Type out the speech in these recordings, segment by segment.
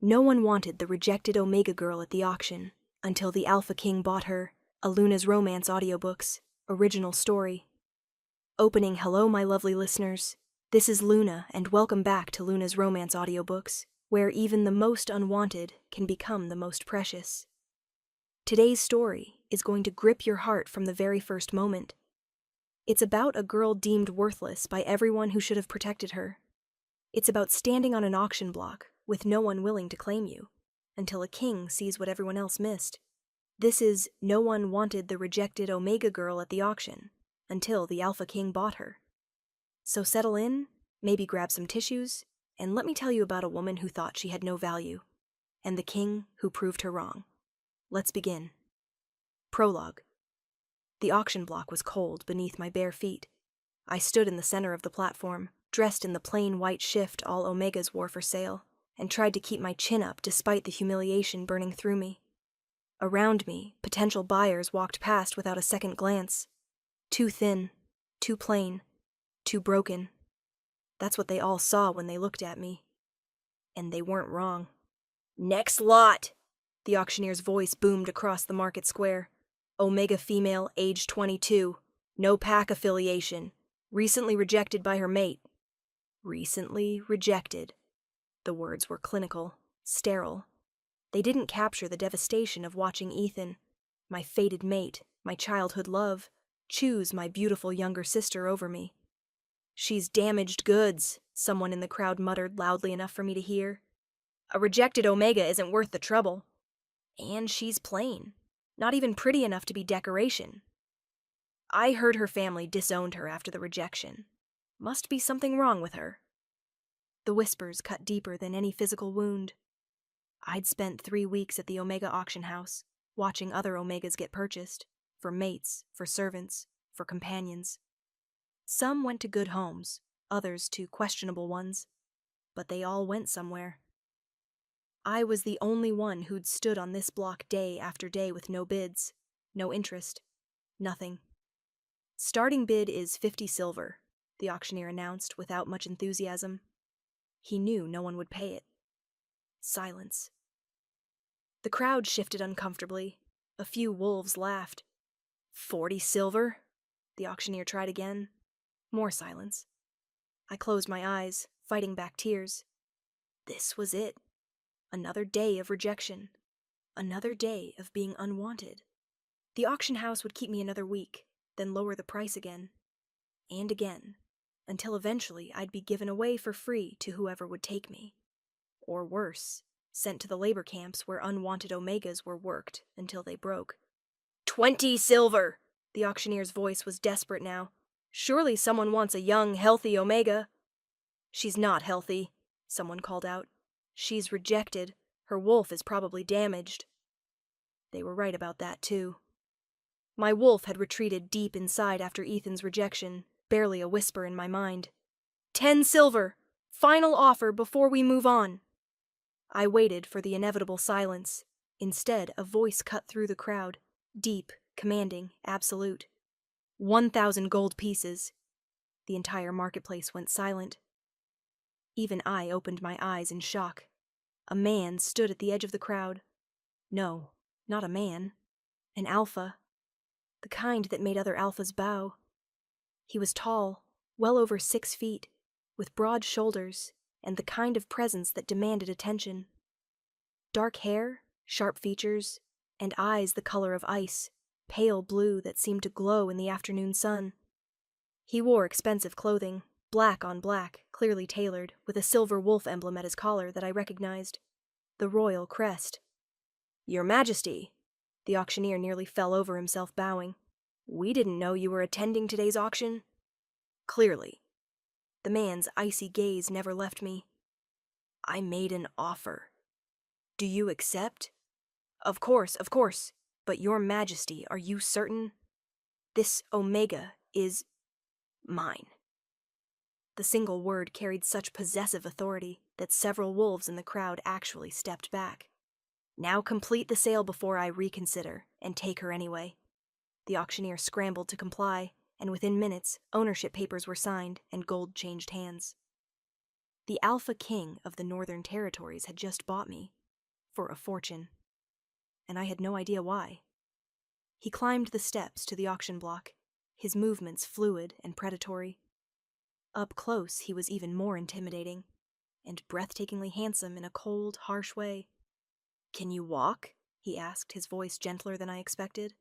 No one wanted the rejected Omega girl at the auction until the Alpha King bought her. A Luna's Romance audiobooks, original story. Opening hello, my lovely listeners. This is Luna, and welcome back to Luna's Romance audiobooks, where even the most unwanted can become the most precious. Today's story is going to grip your heart from the very first moment. It's about a girl deemed worthless by everyone who should have protected her. It's about standing on an auction block with no one willing to claim you, until a king sees what everyone else missed. This is No One Wanted the Rejected Omega Girl at the Auction, until the Alpha King bought her. So settle in, maybe grab some tissues, and let me tell you about a woman who thought she had no value, and the king who proved her wrong. Let's begin. Prologue. The auction block was cold beneath my bare feet. I stood in the center of the platform, dressed in the plain white shift all Omegas wore for sale, and tried to keep my chin up despite the humiliation burning through me. Around me, potential buyers walked past without a second glance. Too thin, too plain, too broken. That's what they all saw when they looked at me. And they weren't wrong. Next lot! The auctioneer's voice boomed across the market square. Omega female, age 22. No pack affiliation. Recently rejected by her mate. Recently rejected. The words were clinical, sterile. They didn't capture the devastation of watching Ethan, my fated mate, my childhood love, choose my beautiful younger sister over me. She's damaged goods, someone in the crowd muttered loudly enough for me to hear. A rejected Omega isn't worth the trouble. And she's plain, not even pretty enough to be decoration. I heard her family disowned her after the rejection. Must be something wrong with her. The whispers cut deeper than any physical wound. I'd spent 3 weeks at the Omega auction house, watching other Omegas get purchased, for mates, for servants, for companions. Some went to good homes, others to questionable ones, but they all went somewhere. I was the only one who'd stood on this block day after day with no bids, no interest, nothing. Starting bid is 50 silver, the auctioneer announced without much enthusiasm. He knew no one would pay it. Silence. The crowd shifted uncomfortably. A few wolves laughed. 40 silver? The auctioneer tried again. More silence. I closed my eyes, fighting back tears. This was it. Another day of rejection. Another day of being unwanted. The auction house would keep me another week, then lower the price again. And again, until eventually I'd be given away for free to whoever would take me. Or worse, sent to the labor camps where unwanted Omegas were worked until they broke. 20 silver! The auctioneer's voice was desperate now. Surely someone wants a young, healthy Omega. She's not healthy, someone called out. She's rejected. Her wolf is probably damaged. They were right about that, too. My wolf had retreated deep inside after Ethan's rejection, barely a whisper in my mind. 10 silver! Final offer before we move on! I waited for the inevitable silence. Instead, a voice cut through the crowd, deep, commanding, absolute. 1,000 gold pieces. The entire marketplace went silent. Even I opened my eyes in shock. A man stood at the edge of the crowd. No, not a man. An alpha. The kind that made other alphas bow. He was tall, well over 6 feet, with broad shoulders, and the kind of presence that demanded attention. Dark hair, sharp features, and eyes the color of ice, pale blue that seemed to glow in the afternoon sun. He wore expensive clothing, black on black, clearly tailored, with a silver wolf emblem at his collar that I recognized. The royal crest. Your Majesty! The auctioneer nearly fell over himself bowing. We didn't know you were attending today's auction. Clearly. The man's icy gaze never left me. I made an offer. Do you accept? Of course. But Your Majesty, are you certain? This Omega is mine. The single word carried such possessive authority that several wolves in the crowd actually stepped back. Now complete the sale before I reconsider, and take her anyway. The auctioneer scrambled to comply, and within minutes, ownership papers were signed and gold changed hands. The Alpha King of the Northern Territories had just bought me, for a fortune, and I had no idea why. He climbed the steps to the auction block, his movements fluid and predatory. Up close, he was even more intimidating, and breathtakingly handsome in a cold, harsh way. "Can you walk?" he asked, his voice gentler than I expected.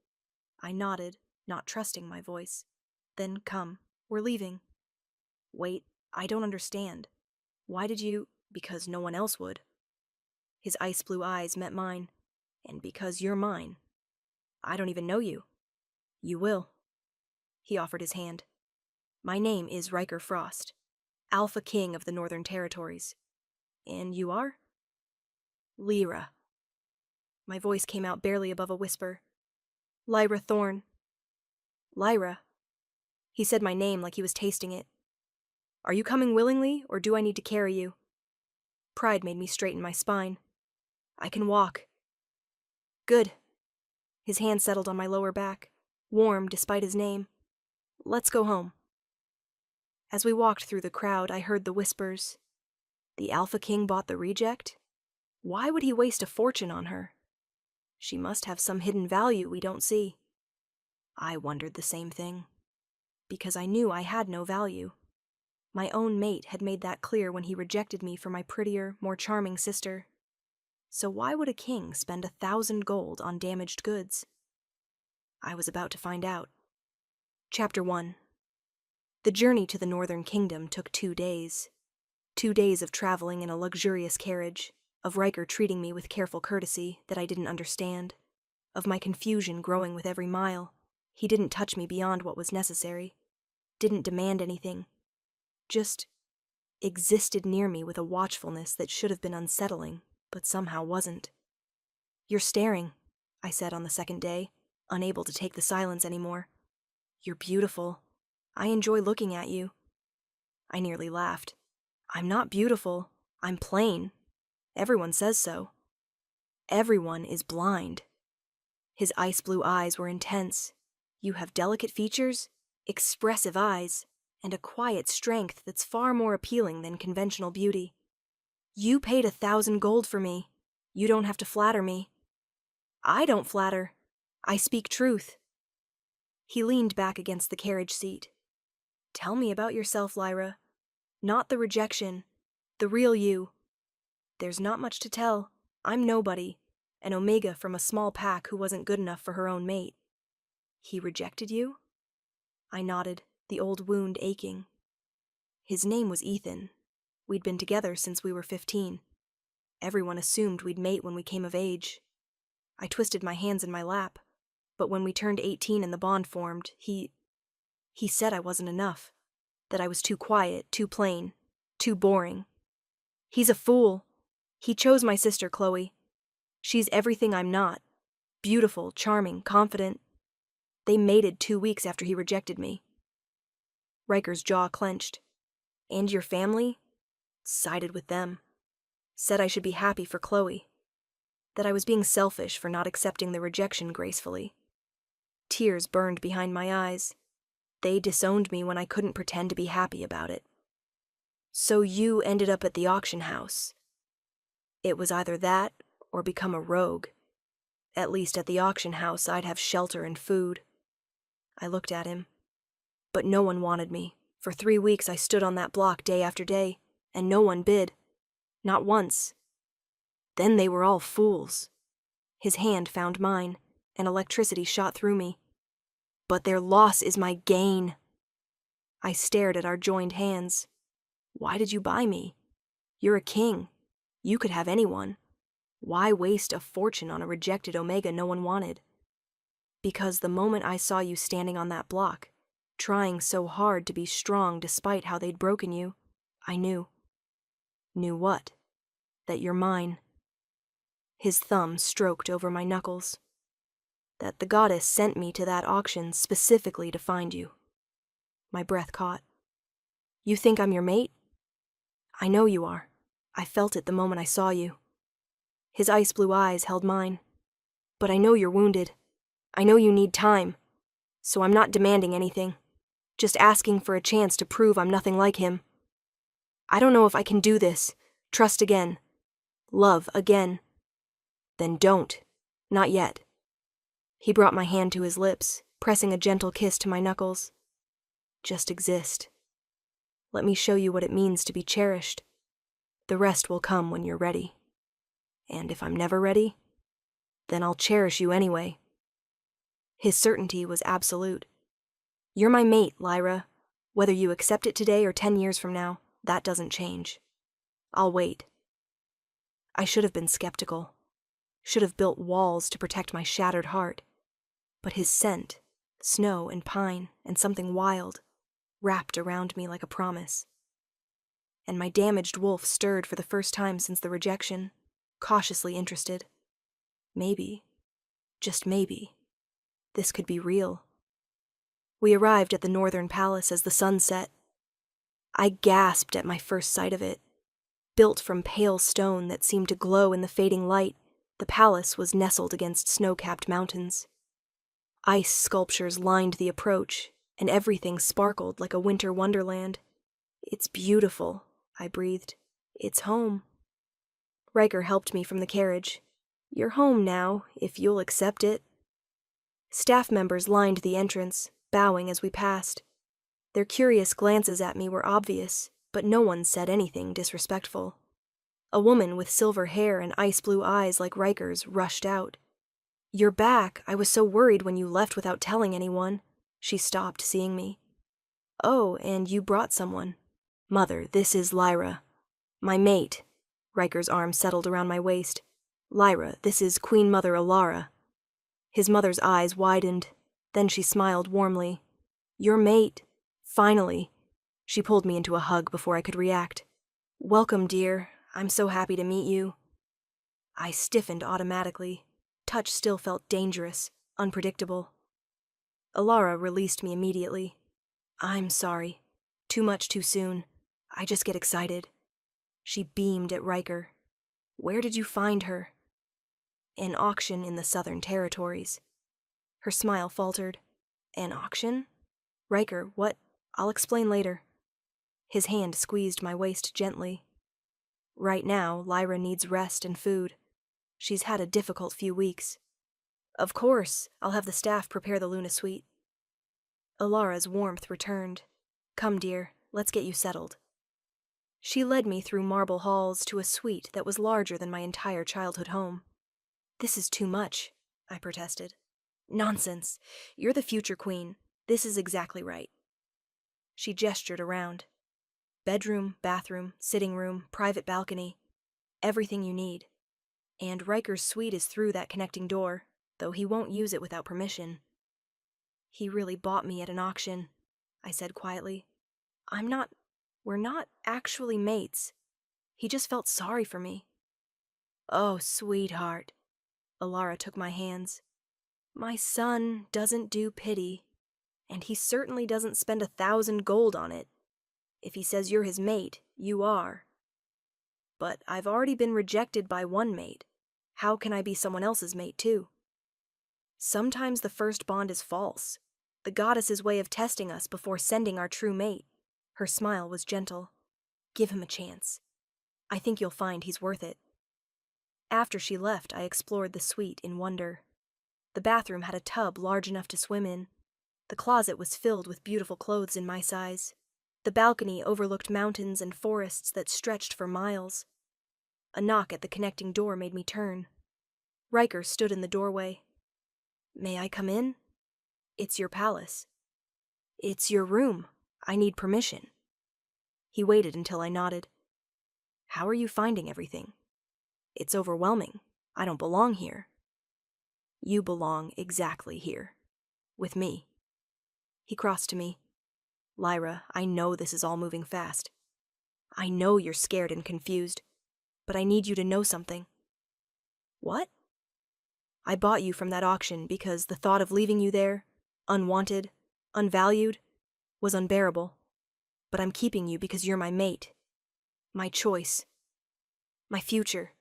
I nodded, not trusting my voice. "Then come, we're leaving." "Wait, I don't understand. Why did you—" "Because no one else would." His ice blue eyes met mine. "And because you're mine. I don't even know you." "You will." He offered his hand. "My name is Riker Frost, Alpha King of the Northern Territories. And you are?" "Lyra." My voice came out barely above a whisper. "Lyra Thorne." "Lyra." He said my name like he was tasting it. "Are you coming willingly, or do I need to carry you?" Pride made me straighten my spine. "I can walk." "Good." His hand settled on my lower back, warm despite his name. "Let's go home." As we walked through the crowd, I heard the whispers. The Alpha King bought the reject? Why would he waste a fortune on her? She must have some hidden value we don't see. I wondered the same thing, because I knew I had no value. My own mate had made that clear when he rejected me for my prettier, more charming sister. So why would a king spend 1,000 gold on damaged goods? I was about to find out. Chapter 1. The journey to the Northern Kingdom took 2 days. 2 days of traveling in a luxurious carriage, of Riker treating me with careful courtesy that I didn't understand, of my confusion growing with every mile. He didn't touch me beyond what was necessary, didn't demand anything, just existed near me with a watchfulness that should have been unsettling, but somehow wasn't. "You're staring," I said on the second day, unable to take the silence anymore. "You're beautiful. I enjoy looking at you." I nearly laughed. "I'm not beautiful. I'm plain. Everyone says so." "Everyone is blind." His ice blue eyes were intense. "You have delicate features, expressive eyes, and a quiet strength that's far more appealing than conventional beauty. You paid 1,000 gold for me. You don't have to flatter me." "I don't flatter. I speak truth." He leaned back against the carriage seat. "Tell me about yourself, Lyra. Not the rejection, the real you." "There's not much to tell. I'm nobody, an omega from a small pack who wasn't good enough for her own mate." "He rejected you?" I nodded, the old wound aching. "His name was Ethan. We'd been together since we were 15. Everyone assumed we'd mate when we came of age. I twisted my hands in my lap, but when we turned 18 and the bond formed, he said I wasn't enough, that I was too quiet, too plain, too boring. He's a fool. He chose my sister, Chloe. She's everything I'm not. Beautiful, charming, confident. They mated 2 weeks after he rejected me." Riker's jaw clenched. "And your family?" "Sided with them. Said I should be happy for Chloe. That I was being selfish for not accepting the rejection gracefully." Tears burned behind my eyes. They disowned me when I couldn't pretend to be happy about it. "So you ended up at the auction house." "It was either that or become a rogue. At least at the auction house I'd have shelter and food." I looked at him. "But no one wanted me. For 3 weeks I stood on that block day after day, and no one bid. Not once. Then they were all fools." His hand found mine, and electricity shot through me. "But their loss is my gain." I stared at our joined hands. "Why did you buy me? You're a king. You could have anyone. Why waste a fortune on a rejected omega no one wanted?" "Because the moment I saw you standing on that block, trying so hard to be strong despite how they'd broken you, I knew." "Knew what?" "That you're mine." His thumb stroked over my knuckles. "That the goddess sent me to that auction specifically to find you." My breath caught. "You think I'm your mate?" "I know you are. I felt it the moment I saw you." His ice blue eyes held mine. "But I know you're wounded. I know you need time. So I'm not demanding anything. Just asking for a chance to prove I'm nothing like him." I don't know if I can do this. Trust again. Love again. Then don't. Not yet. He brought my hand to his lips, pressing a gentle kiss to my knuckles. Just exist. Let me show you what it means to be cherished. The rest will come when you're ready. And if I'm never ready, then I'll cherish you anyway. His certainty was absolute. You're my mate, Lyra. Whether you accept it today or 10 years from now, that doesn't change. I'll wait. I should have been skeptical. Should have built walls to protect my shattered heart. But his scent, snow and pine and something wild, wrapped around me like a promise. And my damaged wolf stirred for the first time since the rejection, cautiously interested. Maybe, just maybe, this could be real. We arrived at the northern palace as the sun set. I gasped at my first sight of it. Built from pale stone that seemed to glow in the fading light, the palace was nestled against snow-capped mountains. Ice sculptures lined the approach, and everything sparkled like a winter wonderland. It's beautiful, I breathed. It's home. Riker helped me from the carriage. You're home now, if you'll accept it. Staff members lined the entrance, bowing as we passed. Their curious glances at me were obvious, but no one said anything disrespectful. A woman with silver hair and ice-blue eyes like Riker's rushed out. You're back. I was so worried when you left without telling anyone. She stopped, seeing me. Oh, and you brought someone. Mother, this is Lyra. My mate. Riker's arm settled around my waist. Lyra, this is Queen Mother Alara. His mother's eyes widened. Then she smiled warmly. Your mate. Finally. She pulled me into a hug before I could react. Welcome, dear. I'm so happy to meet you. I stiffened automatically. Touch still felt dangerous, unpredictable. Alara released me immediately. I'm sorry. Too much too soon. I just get excited. She beamed at Riker. Where did you find her? An auction in the Southern Territories. Her smile faltered. An auction? Riker, what? I'll explain later. His hand squeezed my waist gently. Right now, Lyra needs rest and food. She's had a difficult few weeks. Of course, I'll have the staff prepare the Luna suite. Alara's warmth returned. Come, dear, let's get you settled. She led me through marble halls to a suite that was larger than my entire childhood home. This is too much, I protested. Nonsense. You're the future queen. This is exactly right. She gestured around. Bedroom, bathroom, sitting room, private balcony. Everything you need. And Riker's suite is through that connecting door, though he won't use it without permission. He really bought me at an auction, I said quietly. We're not actually mates. He just felt sorry for me. Oh, sweetheart. Alara took my hands. My son doesn't do pity, and he certainly doesn't spend 1,000 gold on it. If he says you're his mate, you are. But I've already been rejected by one mate. How can I be someone else's mate, too? Sometimes the first bond is false, the goddess's way of testing us before sending our true mate. Her smile was gentle. Give him a chance. I think you'll find he's worth it. After she left, I explored the suite in wonder. The bathroom had a tub large enough to swim in. The closet was filled with beautiful clothes in my size. The balcony overlooked mountains and forests that stretched for miles. A knock at the connecting door made me turn. Riker stood in the doorway. May I come in? It's your palace. It's your room. I need permission. He waited until I nodded. How are you finding everything? It's overwhelming. I don't belong here. You belong exactly here. With me. He crossed to me. Lyra, I know this is all moving fast. I know you're scared and confused, but I need you to know something. What? I bought you from that auction because the thought of leaving you there, unwanted, unvalued, was unbearable. But I'm keeping you because you're my mate. My choice. My future.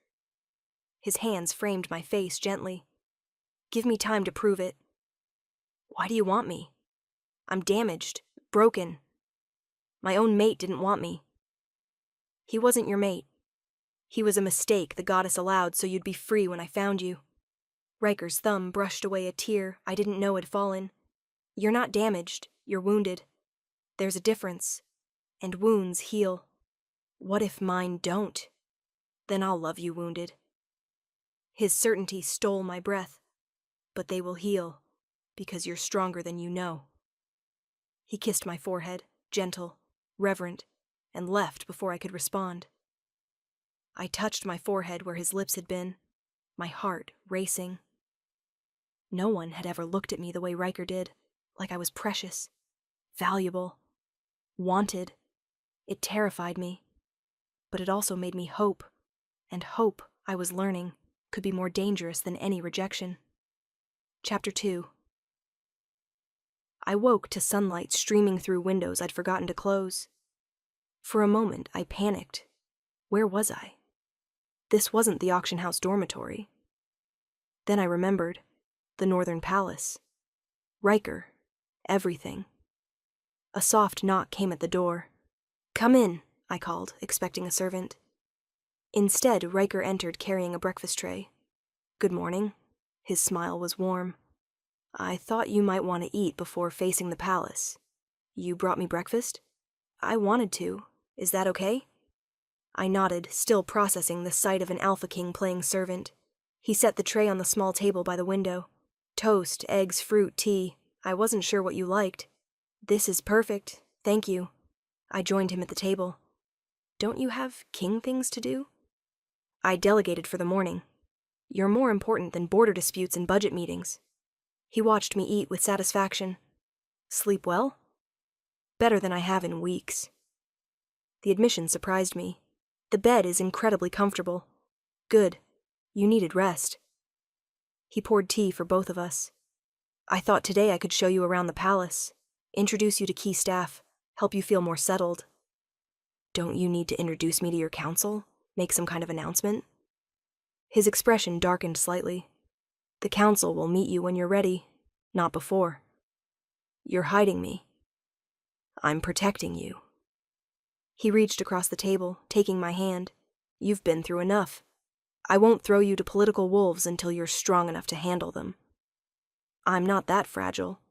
His hands framed my face gently. Give me time to prove it. Why do you want me? I'm damaged, broken. My own mate didn't want me. He wasn't your mate. He was a mistake the goddess allowed so you'd be free when I found you. Riker's thumb brushed away a tear I didn't know had fallen. You're not damaged, you're wounded. There's a difference, and wounds heal. What if mine don't? Then I'll love you wounded. His certainty stole my breath, but they will heal, because you're stronger than you know. He kissed my forehead, gentle, reverent, and left before I could respond. I touched my forehead where his lips had been, my heart racing. No one had ever looked at me the way Riker did, like I was precious, valuable, wanted. It terrified me, but it also made me hope, and hope, I was learning, could be more dangerous than any rejection. Chapter 2. I woke to sunlight streaming through windows I'd forgotten to close. For a moment, I panicked. Where was I? This wasn't the auction house dormitory. Then I remembered. The Northern Palace. Riker. Everything. A soft knock came at the door. "Come in," I called, expecting a servant. Instead, Riker entered carrying a breakfast tray. "Good morning." His smile was warm. "I thought you might want to eat before facing the palace. You brought me breakfast?" "I wanted to. Is that okay?" I nodded, still processing the sight of an Alpha King playing servant. He set the tray on the small table by the window. Toast, eggs, fruit, tea. I wasn't sure what you liked. "This is perfect, thank you." I joined him at the table. "Don't you have king things to do?" "I delegated for the morning. You're more important than border disputes and budget meetings." He watched me eat with satisfaction. "Sleep well?" "Better than I have in weeks." The admission surprised me. "The bed is incredibly comfortable." "Good. You needed rest." He poured tea for both of us. "I thought today I could show you around the palace, introduce you to key staff, help you feel more settled." "Don't you need to introduce me to your council? Make some kind of announcement?" His expression darkened slightly. "The council will meet you when you're ready, not before." "You're hiding me." "I'm protecting you." He reached across the table, taking my hand. "You've been through enough. I won't throw you to political wolves until you're strong enough to handle them." "I'm not that fragile.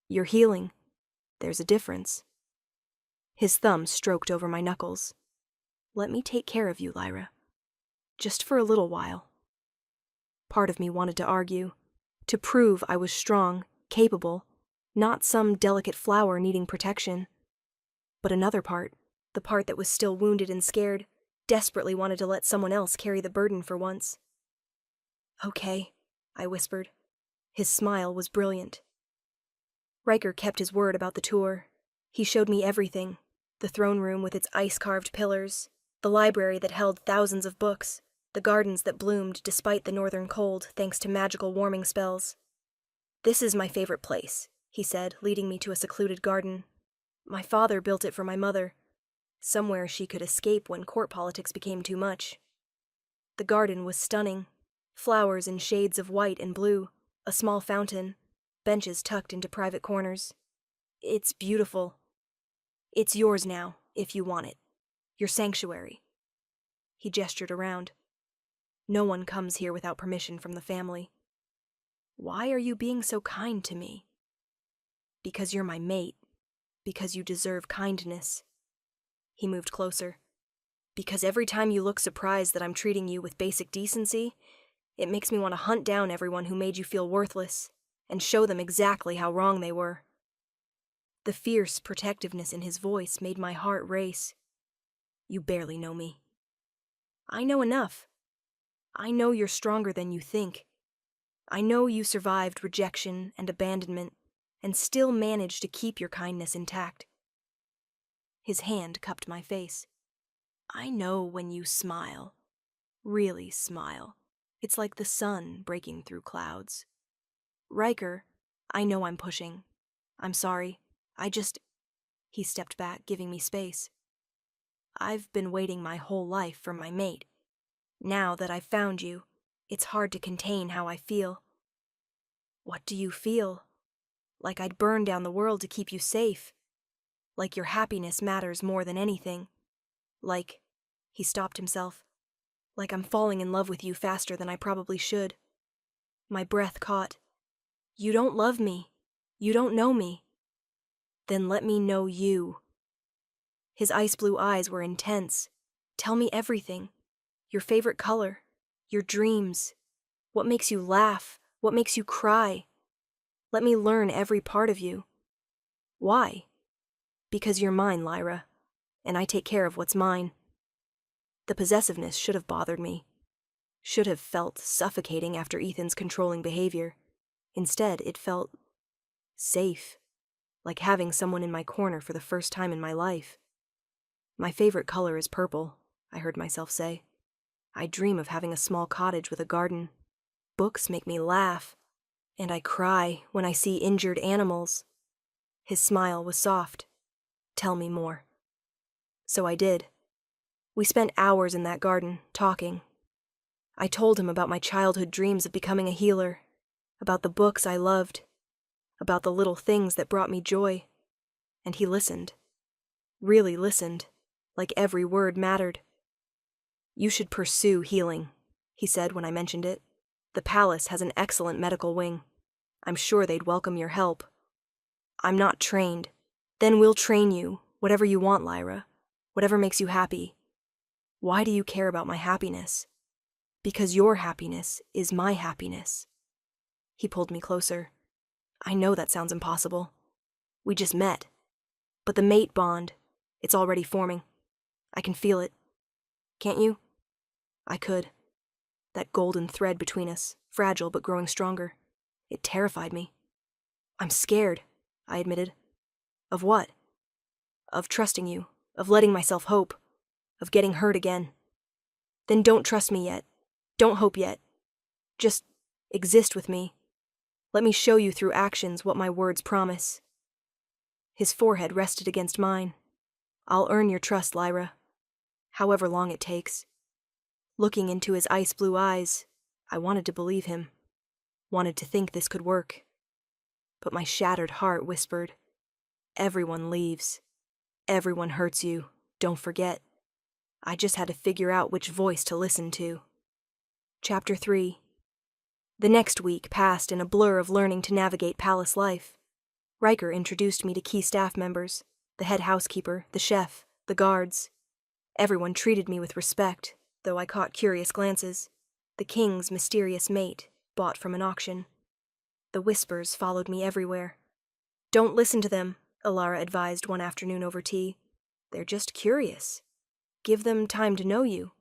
You're healing. There's a difference." His thumb stroked over my knuckles. "Let me take care of you, Lyra. Just for a little while." Part of me wanted to argue, to prove I was strong, capable, not some delicate flower needing protection. But another part, the part that was still wounded and scared, desperately wanted to let someone else carry the burden for once. "Okay," I whispered. His smile was brilliant. Riker kept his word about the tour. He showed me everything. The throne room with its ice-carved pillars, the library that held thousands of books, the gardens that bloomed despite the northern cold thanks to magical warming spells. "This is my favorite place," he said, leading me to a secluded garden. "My father built it for my mother, somewhere she could escape when court politics became too much." The garden was stunning. Flowers in shades of white and blue, a small fountain, benches tucked into private corners. "It's beautiful. It's yours now, if you want it. Your sanctuary." He gestured around. "No one comes here without permission from the family." "Why are you being so kind to me?" "Because you're my mate. Because you deserve kindness." He moved closer. "Because every time you look surprised that I'm treating you with basic decency, it makes me want to hunt down everyone who made you feel worthless and show them exactly how wrong they were." The fierce protectiveness in his voice made my heart race. "You barely know me." "I know enough. I know you're stronger than you think. I know you survived rejection and abandonment and still managed to keep your kindness intact." His hand cupped my face. "I know when you smile. Really smile. It's like the sun breaking through clouds." "Riker, I know I'm pushing. I'm sorry. He stepped back, giving me space. "I've been waiting my whole life for my mate. Now that I've found you, it's hard to contain how I feel." "What do you feel?" "Like I'd burn down the world to keep you safe. Like your happiness matters more than anything. Like He stopped himself. Like I'm falling in love with you faster than I probably should. My breath caught. You don't love me. You don't know me. Then let me know you. His ice blue eyes were intense. Tell me everything. Your favorite color. Your dreams. What makes you laugh? What makes you cry? Let me learn every part of you. Why? Because you're mine, Lyra, and I take care of what's mine. The possessiveness should have bothered me. Should have felt suffocating after Ethan's controlling behavior. Instead, it felt safe, like having someone in my corner for the first time in my life. My favorite color is purple, I heard myself say. I dream of having a small cottage with a garden. Books make me laugh, and I cry when I see injured animals. His smile was soft. Tell me more. So I did. We spent hours in that garden, talking. I told him about my childhood dreams of becoming a healer, about the books I loved, about the little things that brought me joy. And he listened. Really listened, like every word mattered. You should pursue healing, he said when I mentioned it. The palace has an excellent medical wing. I'm sure they'd welcome your help. I'm not trained. Then we'll train you, whatever you want, Lyra. Whatever makes you happy. Why do you care about my happiness? Because your happiness is my happiness. He pulled me closer. I know that sounds impossible. We just met. But the mate bond, it's already forming. I can feel it. Can't you? I could. That golden thread between us, fragile but growing stronger. It terrified me. I'm scared, I admitted. Of what? Of trusting you, of letting myself hope, of getting hurt again. Then don't trust me yet. Don't hope yet. Just exist with me. Let me show you through actions what my words promise. His forehead rested against mine. I'll earn your trust, Lyra. However long it takes. Looking into his ice blue eyes, I wanted to believe him. Wanted to think this could work. But my shattered heart whispered, everyone leaves. Everyone hurts you. Don't forget. I just had to figure out which voice to listen to. Chapter 3. The next week passed in a blur of learning to navigate palace life. Riker introduced me to key staff members, the head housekeeper, the chef, the guards. Everyone treated me with respect, though I caught curious glances. The king's mysterious mate, bought from an auction. The whispers followed me everywhere. Don't listen to them, Alara advised one afternoon over tea. They're just curious. Give them time to know you.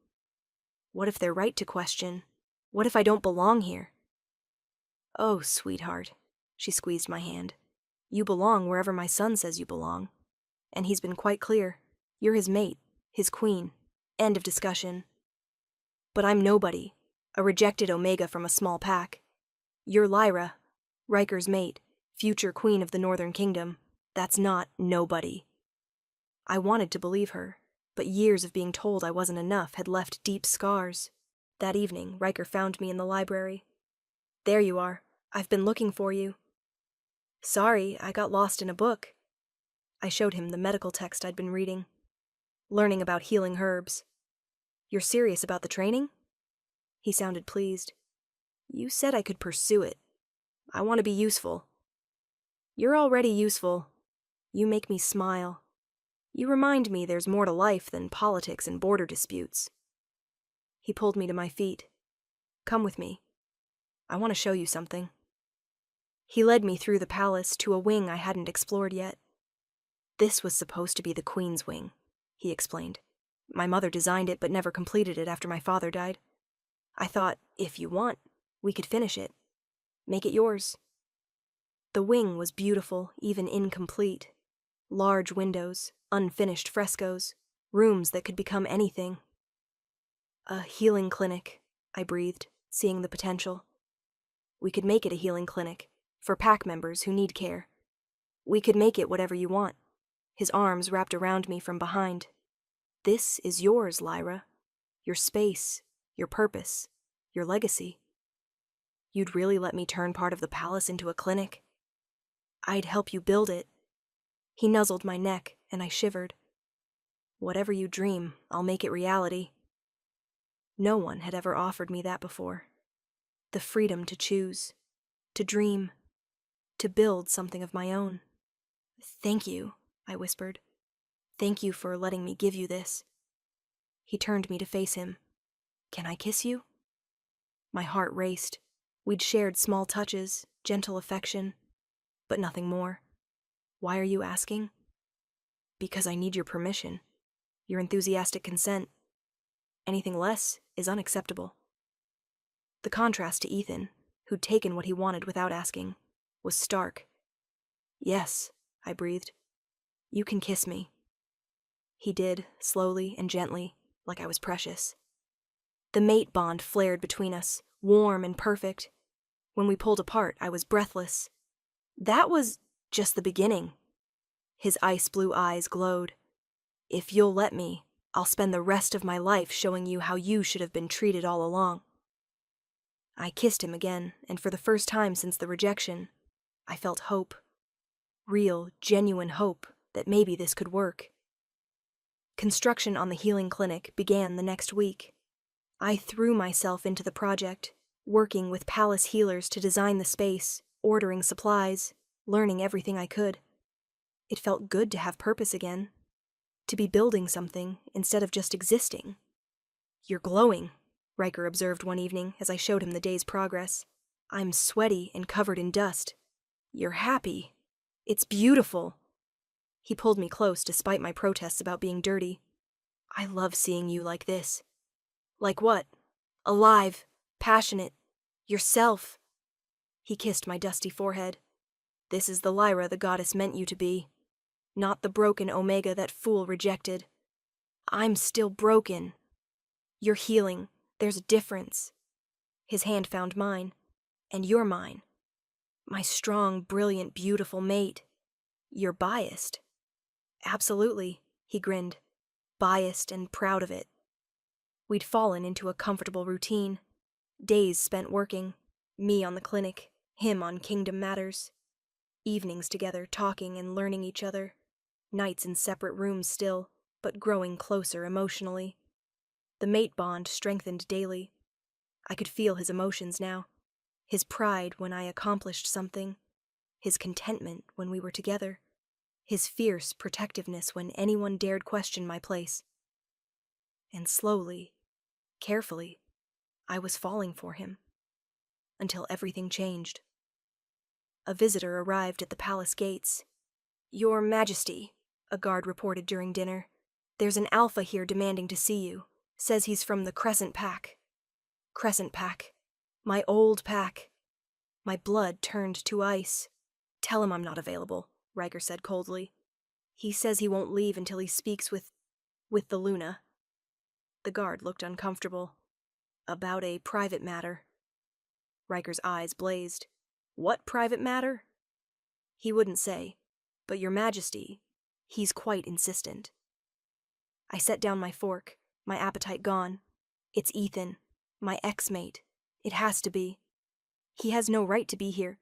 What if they're right to question? What if I don't belong here? Oh, sweetheart, she squeezed my hand. You belong wherever my son says you belong. And he's been quite clear. You're his mate, his queen. End of discussion. But I'm nobody, a rejected Omega from a small pack. You're Lyra, Riker's mate, future queen of the Northern Kingdom. That's not nobody. I wanted to believe her, but years of being told I wasn't enough had left deep scars. That evening, Riker found me in the library. There you are. I've been looking for you. Sorry, I got lost in a book. I showed him the medical text I'd been reading, learning about healing herbs. You're serious about the training? He sounded pleased. You said I could pursue it. I want to be useful. You're already useful. You make me smile. You remind me there's more to life than politics and border disputes. He pulled me to my feet. Come with me. I want to show you something. He led me through the palace to a wing I hadn't explored yet. This was supposed to be the Queen's wing, he explained. My mother designed it but never completed it after my father died. I thought, if you want, we could finish it. Make it yours. The wing was beautiful, even incomplete. Large windows, unfinished frescoes, rooms that could become anything. A healing clinic, I breathed, seeing the potential. We could make it a healing clinic, for pack members who need care. We could make it whatever you want. His arms wrapped around me from behind. This is yours, Lyra. Your space, your purpose, your legacy. You'd really let me turn part of the palace into a clinic? I'd help you build it. He nuzzled my neck, and I shivered. Whatever you dream, I'll make it reality. No one had ever offered me that before. The freedom to choose, to dream, to build something of my own. Thank you, I whispered. Thank you for letting me give you this. He turned me to face him. Can I kiss you? My heart raced. We'd shared small touches, gentle affection, but nothing more. Why are you asking? Because I need your permission, your enthusiastic consent. Anything less is unacceptable. The contrast to Ethan, who'd taken what he wanted without asking, was stark. Yes, I breathed. You can kiss me. He did, slowly and gently, like I was precious. The mate bond flared between us, warm and perfect. When we pulled apart, I was breathless. That was just the beginning. His ice blue eyes glowed. If you'll let me, I'll spend the rest of my life showing you how you should have been treated all along. I kissed him again, and for the first time since the rejection, I felt hope. Real, genuine hope that maybe this could work. Construction on the healing clinic began the next week. I threw myself into the project, working with palace healers to design the space, ordering supplies, learning everything I could. It felt good to have purpose again, to be building something instead of just existing. You're glowing, Riker observed one evening as I showed him the day's progress. I'm sweaty and covered in dust. You're happy. It's beautiful. He pulled me close despite my protests about being dirty. I love seeing you like this. Like what? Alive, passionate, yourself. He kissed my dusty forehead. This is the Lyra the goddess meant you to be, not the broken Omega that fool rejected. I'm still broken. You're healing. There's a difference. His hand found mine, and you're mine. My strong, brilliant, beautiful mate. You're biased. Absolutely, he grinned, biased and proud of it. We'd fallen into a comfortable routine. Days spent working, me on the clinic, him on kingdom matters. Evenings together talking and learning each other. Nights in separate rooms still, but growing closer emotionally. The mate bond strengthened daily. I could feel his emotions now. His pride when I accomplished something. His contentment when we were together. His fierce protectiveness when anyone dared question my place. And slowly, carefully, I was falling for him. Until everything changed. A visitor arrived at the palace gates. Your Majesty, a guard reported during dinner. There's an alpha here demanding to see you. Says he's from the Crescent Pack. Crescent Pack. My old pack. My blood turned to ice. Tell him I'm not available, Riker said coldly. He says he won't leave until he speaks with the Luna. The guard looked uncomfortable. About a private matter. Riker's eyes blazed. What private matter? He wouldn't say, but Your Majesty, he's quite insistent. I set down my fork, my appetite gone. It's Ethan, my ex-mate. It has to be. He has no right to be here.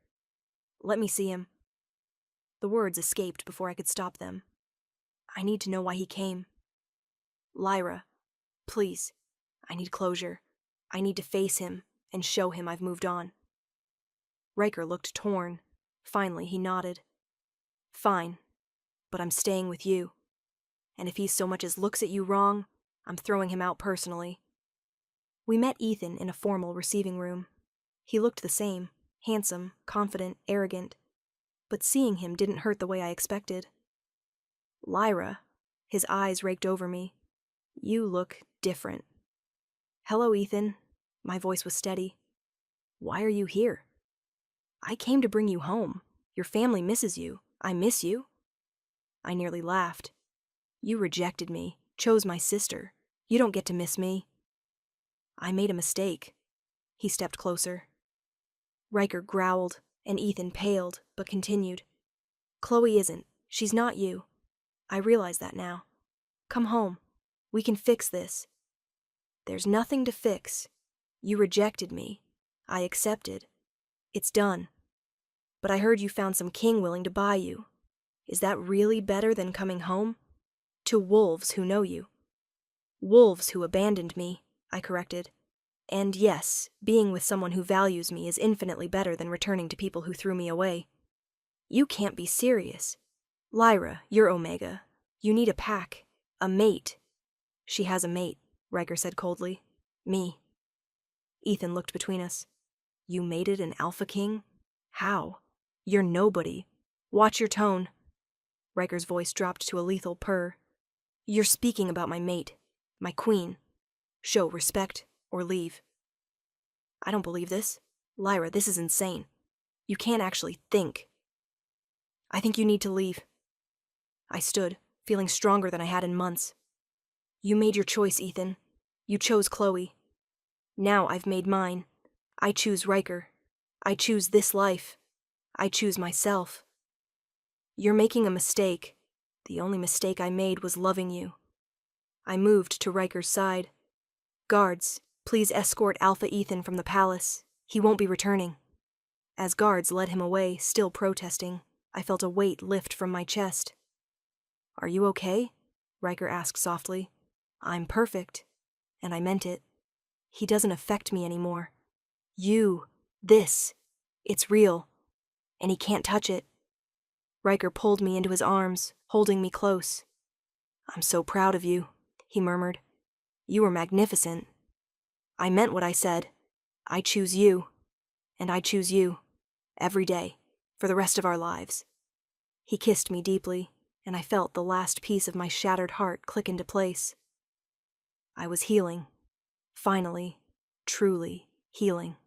Let me see him. The words escaped before I could stop them. I need to know why he came. Lyra, please, I need closure. I need to face him and show him I've moved on. Riker looked torn. Finally, he nodded. Fine, but I'm staying with you. And if he so much as looks at you wrong, I'm throwing him out personally. We met Ethan in a formal receiving room. He looked the same, handsome, confident, arrogant. But seeing him didn't hurt the way I expected. Lyra, his eyes raked over me. You look different. Hello, Ethan. My voice was steady. Why are you here? I came to bring you home. Your family misses you. I miss you. I nearly laughed. You rejected me, chose my sister. You don't get to miss me. I made a mistake. He stepped closer. Riker growled, and Ethan paled, but continued. Chloe isn't. She's not you. I realize that now. Come home. We can fix this. There's nothing to fix. You rejected me. I accepted. It's done. But I heard you found some king willing to buy you. Is that really better than coming home? To wolves who know you. Wolves who abandoned me, I corrected. And yes, being with someone who values me is infinitely better than returning to people who threw me away. You can't be serious. Lyra, you're Omega. You need a pack. A mate. She has a mate, Riker said coldly. Me. Ethan looked between us. You mated an Alpha King? How? You're nobody. Watch your tone. Riker's voice dropped to a lethal purr. You're speaking about my mate. My queen. Show respect or leave. I don't believe this. Lyra, this is insane. You can't actually think. I think you need to leave. I stood, feeling stronger than I had in months. You made your choice, Ethan. You chose Chloe. Now I've made mine. I choose Riker. I choose this life. I choose myself. You're making a mistake. The only mistake I made was loving you. I moved to Riker's side. Guards, please escort Alpha Ethan from the palace. He won't be returning. As guards led him away, still protesting, I felt a weight lift from my chest. Are you okay? Riker asked softly. I'm perfect. And I meant it. He doesn't affect me anymore. It's real. And he can't touch it. Riker pulled me into his arms, holding me close. I'm so proud of you, he murmured. You were magnificent. I meant what I said. I choose you. And I choose you. Every day. For the rest of our lives. He kissed me deeply, and I felt the last piece of my shattered heart click into place. I was healing. Finally. Truly healing.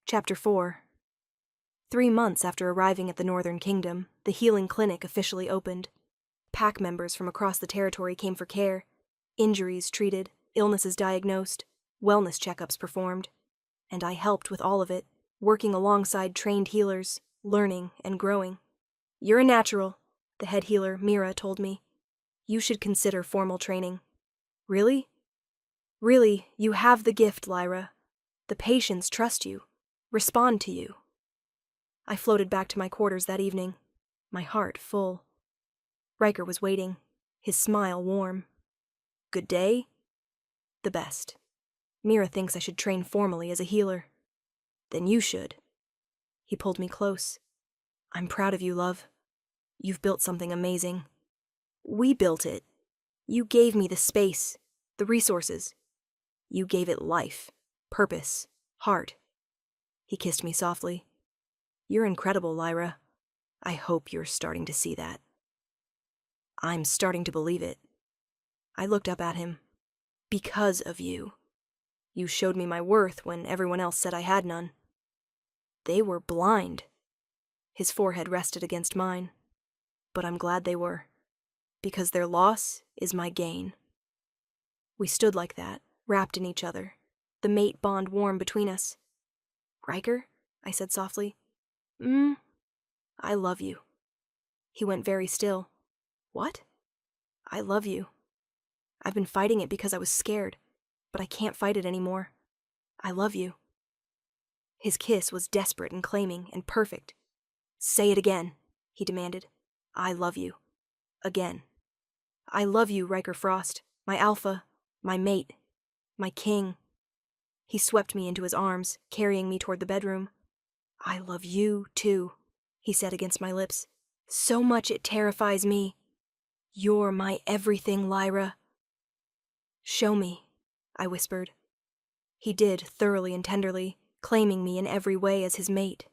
Chapter 4. 3 months after arriving at the Northern Kingdom, the healing clinic officially opened. Pack members from across the territory came for care, injuries treated, illnesses diagnosed, wellness checkups performed, and I helped with all of it, working alongside trained healers, learning and growing. You're a natural, the head healer, Mira, told me. You should consider formal training. Really? Really, you have the gift, Lyra. The patients trust you, respond to you. I floated back to my quarters that evening, my heart full. Riker was waiting, his smile warm. Good day? The best. Mira thinks I should train formally as a healer. Then you should. He pulled me close. I'm proud of you, love. You've built something amazing. We built it. You gave me the space, the resources. You gave it life, purpose, heart. He kissed me softly. You're incredible, Lyra. I hope you're starting to see that. I'm starting to believe it. I looked up at him. Because of you. You showed me my worth when everyone else said I had none. They were blind. His forehead rested against mine. But I'm glad they were. Because their loss is my gain. We stood like that, wrapped in each other, the mate bond warm between us. Riker? I said softly. I love you. He went very still. What? I love you. I've been fighting it because I was scared, but I can't fight it anymore. I love you. His kiss was desperate and claiming and perfect. Say it again, he demanded. I love you. Again. I love you, Riker Frost, my alpha, my mate, my king. He swept me into his arms, carrying me toward the bedroom. I love you, too, he said against my lips. So much it terrifies me. You're my everything, Lyra. Show me, I whispered. He did thoroughly and tenderly, claiming me in every way as his mate.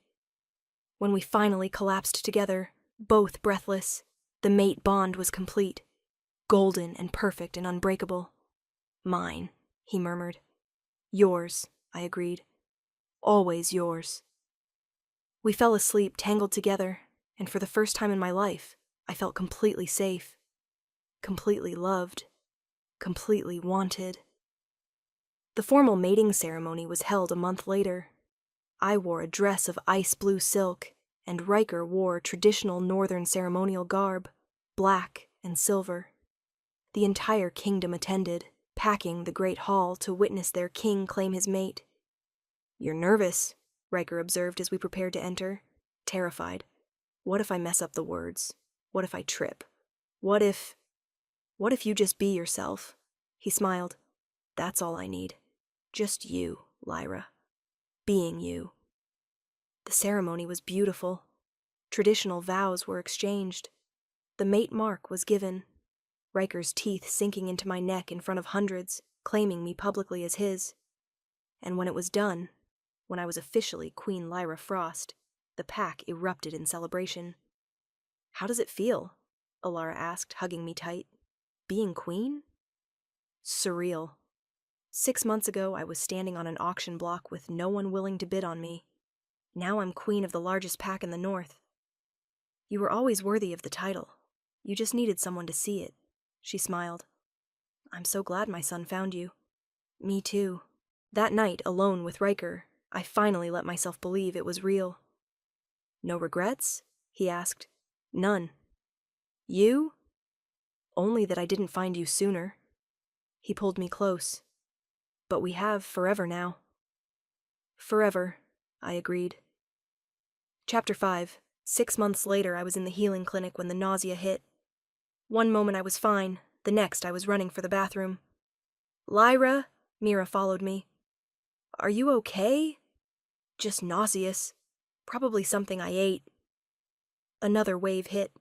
When we finally collapsed together, both breathless, the mate bond was complete, golden and perfect and unbreakable. Mine, he murmured. Yours, I agreed. Always yours. We fell asleep tangled together, and for the first time in my life, I felt completely safe, completely loved, completely wanted. The formal mating ceremony was held a month later. I wore a dress of ice blue silk, and Riker wore traditional northern ceremonial garb, black and silver. The entire kingdom attended, packing the great hall to witness their king claim his mate. You're nervous, Riker observed as we prepared to enter, terrified. What if I mess up the words? What if I trip? What if... What if you just be yourself? He smiled. That's all I need. Just you, Lyra. Being you. The ceremony was beautiful. Traditional vows were exchanged. The mate mark was given. Riker's teeth sinking into my neck in front of hundreds, claiming me publicly as his. And when it was done, when I was officially Queen Lyra Frost, the pack erupted in celebration. How does it feel? Alara asked, hugging me tight. Being queen? Surreal. 6 months ago, I was standing on an auction block with no one willing to bid on me. Now I'm queen of the largest pack in the north. You were always worthy of the title. You just needed someone to see it. She smiled. I'm so glad my son found you. Me too. That night, alone with Riker, I finally let myself believe it was real. No regrets? He asked. None. You? Only that I didn't find you sooner. He pulled me close. But we have forever now. Forever, I agreed. Chapter 5. 6 months later, I was in the healing clinic when the nausea hit. One moment I was fine, the next I was running for the bathroom. Lyra, Mira followed me. Are you okay? Just nauseous. Probably something I ate. Another wave hit.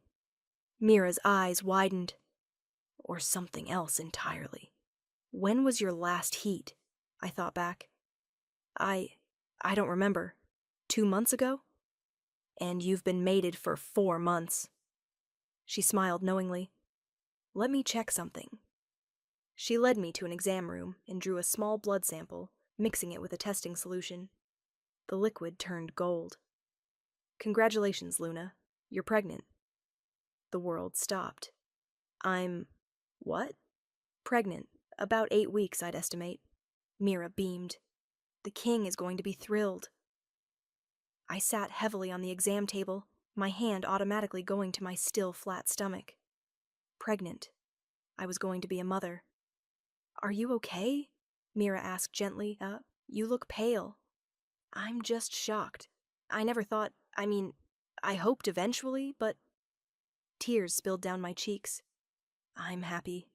Mira's eyes widened. Or something else entirely. When was your last heat? I thought back. I don't remember. 2 months ago? And you've been mated for 4 months. She smiled knowingly. Let me check something. She led me to an exam room and drew a small blood sample, mixing it with a testing solution. The liquid turned gold. Congratulations, Luna. You're pregnant. The world stopped. I'm... what? Pregnant. About 8 weeks, I'd estimate. Mira beamed. The king is going to be thrilled. I sat heavily on the exam table, my hand automatically going to my still flat stomach. Pregnant. I was going to be a mother. Are you okay? Mira asked gently. You look pale. I'm just shocked. I never thought, I hoped eventually, but... Tears spilled down my cheeks. I'm happy.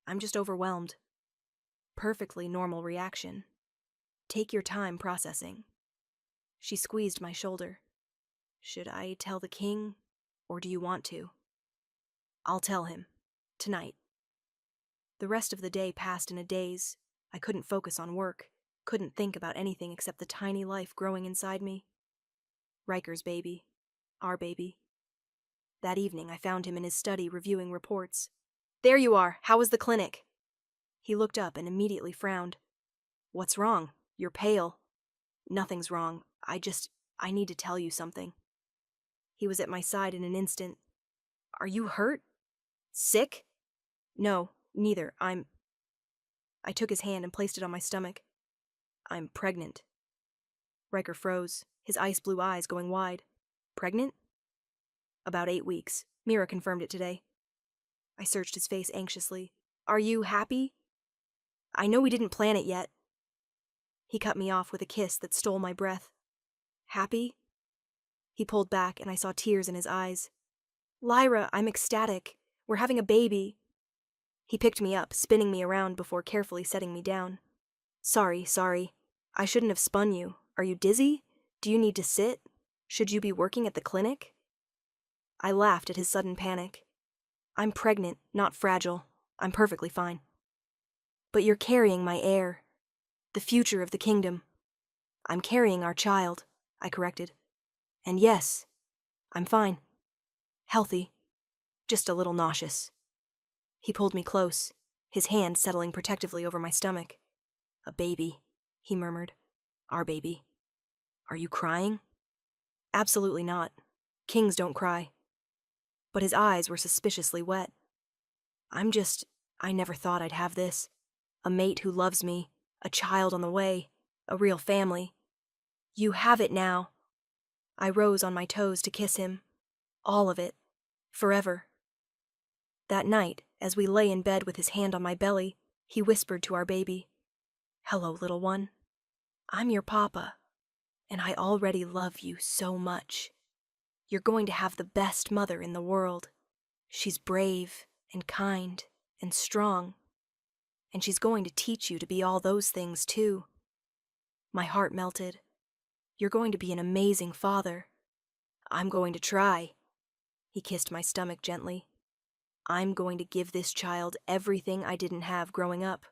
I'm just overwhelmed. Perfectly normal reaction. Take your time processing. She squeezed my shoulder. Should I tell the king, or do you want to? I'll tell him. Tonight. The rest of the day passed in a daze. I couldn't focus on work, couldn't think about anything except the tiny life growing inside me. Riker's baby. Our baby. That evening I found him in his study reviewing reports. There you are. How was the clinic? He looked up and immediately frowned. What's wrong? You're pale. Nothing's wrong. I need to tell you something. He was at my side in an instant. Are you hurt? Sick? No, neither. I took his hand and placed it on my stomach. I'm pregnant. Riker froze, his ice blue eyes going wide. Pregnant? About 8 weeks. Mira confirmed it today. I searched his face anxiously. Are you happy? I know we didn't plan it yet. He cut me off with a kiss that stole my breath. Happy? He pulled back and I saw tears in his eyes. Lyra, I'm ecstatic. We're having a baby. He picked me up, spinning me around before carefully setting me down. Sorry. I shouldn't have spun you. Are you dizzy? Do you need to sit? Should you be working at the clinic? I laughed at his sudden panic. I'm pregnant, not fragile. I'm perfectly fine. But you're carrying my heir. The future of the kingdom. I'm carrying our child, I corrected. And yes, I'm fine. Healthy. Just a little nauseous. He pulled me close, his hand settling protectively over my stomach. A baby, he murmured. Our baby. Are you crying? Absolutely not. Kings don't cry. But his eyes were suspiciously wet. I never thought I'd have this. A mate who loves me, a child on the way, a real family. You have it now. I rose on my toes to kiss him. All of it. Forever. That night, as we lay in bed with his hand on my belly, he whispered to our baby, Hello, little one. I'm your papa, and I already love you so much. You're going to have the best mother in the world. She's brave and kind and strong. And she's going to teach you to be all those things too. My heart melted. You're going to be an amazing father. I'm going to try. He kissed my stomach gently. I'm going to give this child everything I didn't have growing up.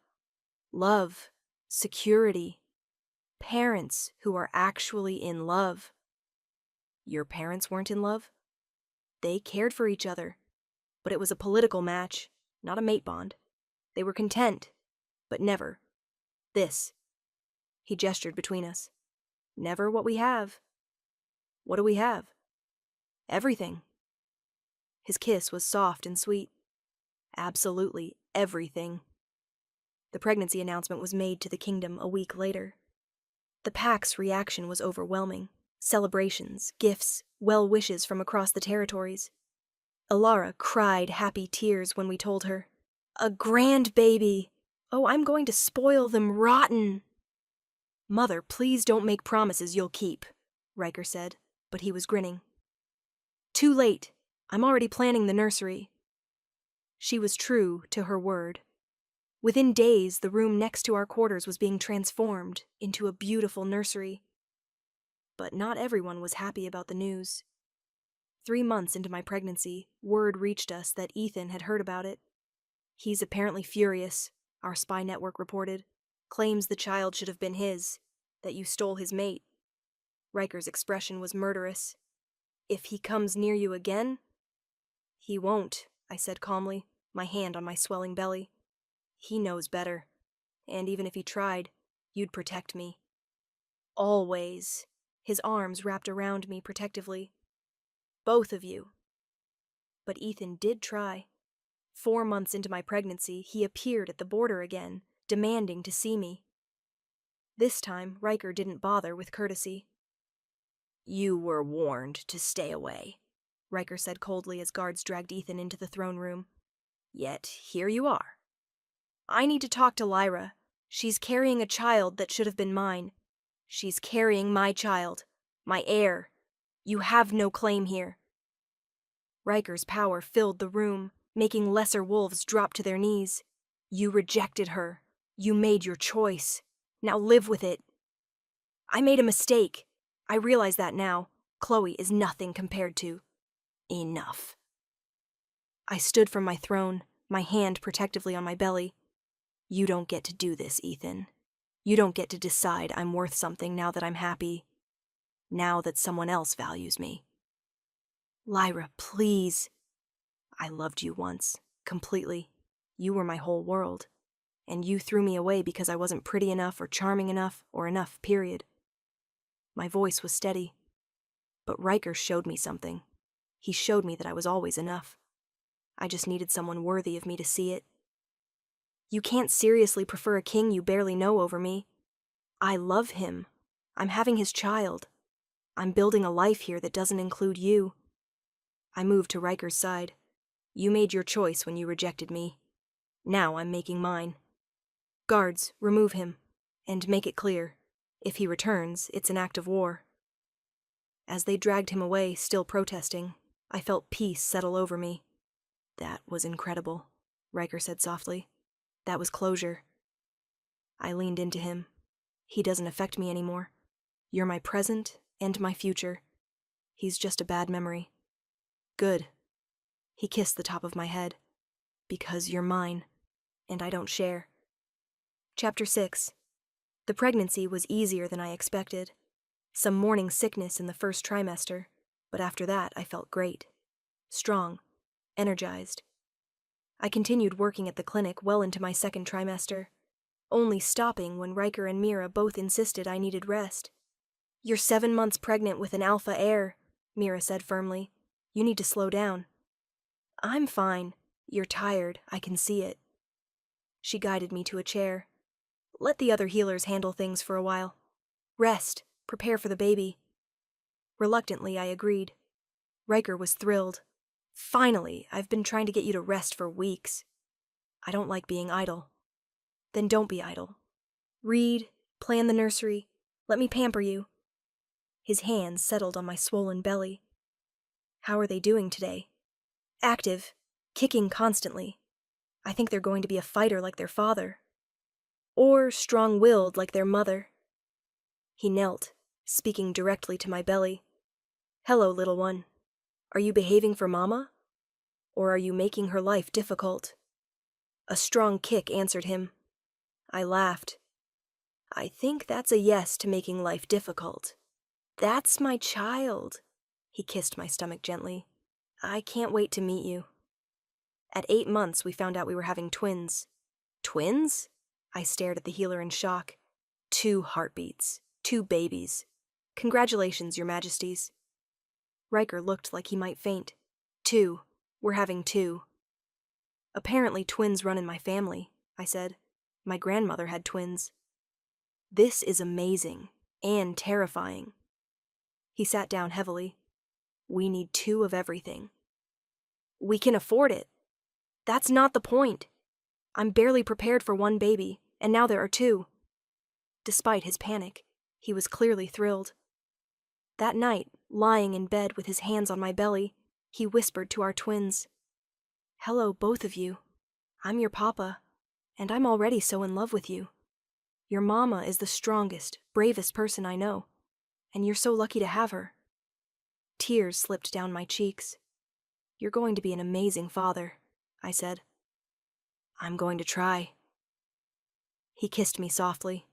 Love, security, parents who are actually in love. Your parents weren't in love? They cared for each other, but it was a political match, not a mate bond. They were content, but never this. He gestured between us. Never what we have. What do we have? Everything. His kiss was soft and sweet. Absolutely everything. The pregnancy announcement was made to the kingdom a week later. The pack's reaction was overwhelming. Celebrations, gifts, well wishes from across the territories. Alara cried happy tears when we told her. A grand baby! Oh, I'm going to spoil them rotten! Mother, please don't make promises you'll keep, Riker said, but he was grinning. Too late. I'm already planning the nursery. She was true to her word. Within days, the room next to our quarters was being transformed into a beautiful nursery. But not everyone was happy about the news. 3 months into my pregnancy, word reached us that Ethan had heard about it. He's apparently furious, our spy network reported. Claims the child should have been his, that you stole his mate. Riker's expression was murderous. If he comes near you again? He won't, I said calmly, my hand on my swelling belly. He knows better, and even if he tried, you'd protect me. Always. His arms wrapped around me protectively. Both of you. But Ethan did try. 4 months into my pregnancy, he appeared at the border again, demanding to see me. This time, Riker didn't bother with courtesy. You were warned to stay away, Riker said coldly as guards dragged Ethan into the throne room. Yet, here you are. I need to talk to Lyra. She's carrying a child that should have been mine. She's carrying my child, my heir. You have no claim here. Riker's power filled the room, making lesser wolves drop to their knees. You rejected her. You made your choice. Now live with it. I made a mistake. I realize that now. Chloe is nothing compared to... Enough. I stood from my throne, my hand protectively on my belly. You don't get to do this, Ethan. You don't get to decide I'm worth something now that I'm happy. Now that someone else values me. Lyra, please. I loved you once, completely. You were my whole world. And you threw me away because I wasn't pretty enough or charming enough or enough, period. My voice was steady. But Riker showed me something. He showed me that I was always enough. I just needed someone worthy of me to see it. You can't seriously prefer a king you barely know over me. I love him. I'm having his child. I'm building a life here that doesn't include you. I moved to Riker's side. You made your choice when you rejected me. Now I'm making mine. Guards, remove him. And make it clear. If he returns, it's an act of war. As they dragged him away, still protesting, I felt peace settle over me. That was incredible, Riker said softly. That was closure. I leaned into him. He doesn't affect me anymore. You're my present and my future. He's just a bad memory. Good. He kissed the top of my head. Because you're mine, and I don't share. Chapter 6. The pregnancy was easier than I expected. Some morning sickness in the first trimester, but after that I felt great. Strong. Energized. I continued working at the clinic well into my second trimester, only stopping when Riker and Mira both insisted I needed rest. You're 7 months pregnant with an alpha heir, Mira said firmly. You need to slow down. I'm fine. You're tired, I can see it. She guided me to a chair. Let the other healers handle things for a while. Rest, prepare for the baby. Reluctantly, I agreed. Riker was thrilled. Finally, I've been trying to get you to rest for weeks. I don't like being idle. Then don't be idle. Read, plan the nursery, let me pamper you. His hands settled on my swollen belly. How are they doing today? Active, kicking constantly. I think they're going to be a fighter like their father. Or strong-willed like their mother. He knelt, speaking directly to my belly. Hello, little one. Are you behaving for Mama? Or are you making her life difficult? A strong kick answered him. I laughed. I think that's a yes to making life difficult. That's my child. He kissed my stomach gently. I can't wait to meet you. At 8 months, we found out we were having twins. Twins? I stared at the healer in shock. 2 heartbeats. 2 babies. Congratulations, Your Majesties. Riker looked like he might faint. 2. We're having 2. Apparently twins run in my family, I said. My grandmother had twins. This is amazing and terrifying. He sat down heavily. We need 2 of everything. We can afford it. That's not the point. I'm barely prepared for 1 baby, and now there are 2. Despite his panic, he was clearly thrilled. That night, lying in bed with his hands on my belly, he whispered to our twins, Hello, both of you. I'm your papa, and I'm already so in love with you. Your mama is the strongest, bravest person I know, and you're so lucky to have her. Tears slipped down my cheeks. You're going to be an amazing father, I said. I'm going to try. He kissed me softly.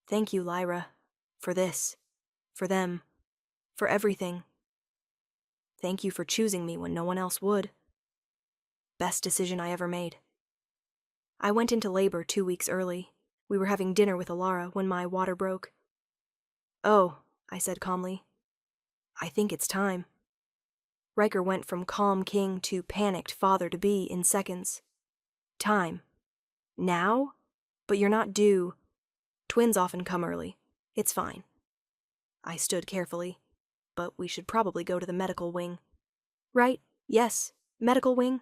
Thank you, Lyra, for this, for them, for everything. Thank you for choosing me when no one else would. Best decision I ever made. I went into labor 2 weeks early. We were having dinner with Alara when my water broke. Oh, I said calmly. I think it's time. Riker went from calm king to panicked father-to-be in seconds. Time. Now? But you're not due. Twins often come early. It's fine. I stood carefully, but we should probably go to the medical wing. Right, yes, medical wing.